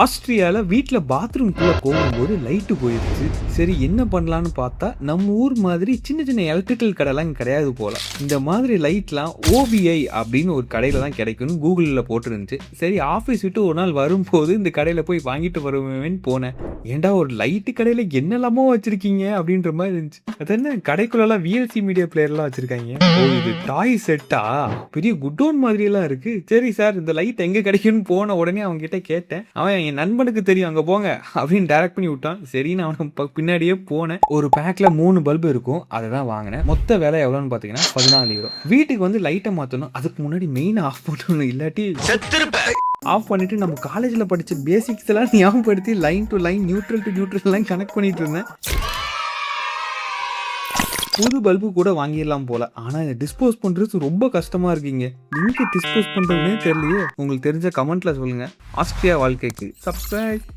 ஆஸ்திரியால வீட்ல பாத்ரூம்குள்ள போகும்போது லைட்டு போயிருச்சு. சரி என்ன பண்ணலான்னு பார்த்தா, நம்ம ஊர் மாதிரி சின்ன சின்ன எலக்ட்ரிக்கல் கடைலாம் இங்க கிடையாது போல. இந்த மாதிரி லைட்லாம் ஓபிஐ அப்படின்னு ஒரு கடையில தான் கிடைக்கும்னு கூகுள்ல போட்டிருந்துச்சு. சரி ஆஃபீஸ் விட்டு ஒரு நாள் வரும்போது இந்த கடையில போய் வாங்கிட்டு வருவேன்னு போனேன். ஏன்டா ஒரு லைட்டு கடையில என்னெல்லாமோ வச்சிருக்கீங்க அப்படின்ற மாதிரி இருந்துச்சு. அது என்ன கடைக்குள்ளலாம் விஎல்சி மீடியா பிளேயர்லாம் வச்சிருக்காங்க. ஓ இது டாய் செட்டா? பெரிய குட்டோன் மாதிரி எல்லாம் இருக்கு. சரி சார் இந்த லைட் எங்க கிடைக்கும்னு போன உடனே அவங்க கிட்ட கேட்டேன். அவன் என் நண்பனுக்கு தெரியும் அங்க போங்க அப்படின்னு டைரக்ட் பண்ணி விட்டான். சரின்னு அவனை பின்னாடியே போனேன். ஒரு பேக்ல 3 பல்பு இருக்கும். அதை தான் வாங்கினேன். மொத்த விலை எவ்வளோன்னு பார்த்தீங்கன்னா 14 €. வீட்டுக்கு வந்து லைட்டை மாற்றணும். அதுக்கு முன்னாடி மெயின் ஆஃப் பண்ணணும், இல்லாட்டி ஆஃப் பண்ணிட்டு நம்ம காலேஜில் படித்த பேசிக்ஸ் எல்லாம் ஞாபகப்படுத்தி line to line neutral to neutral எல்லாம் கனெக்ட் பண்ணிட்டு இருந்தேன். புது பல்பு கூட வாங்கிடலாம் போல. ஆனா இதை டிஸ்போஸ் பண்றது ரொம்ப கஷ்டமா இருக்கீங்க. எங்க டிஸ்போஸ் பண்றதுன்னே தெரியலையே. உங்களுக்கு தெரிஞ்ச கமெண்ட்ல சொல்லுங்க. ஆஸ்திரியா வாழ்க்கைக்கு சப்ஸ்கிரைப்.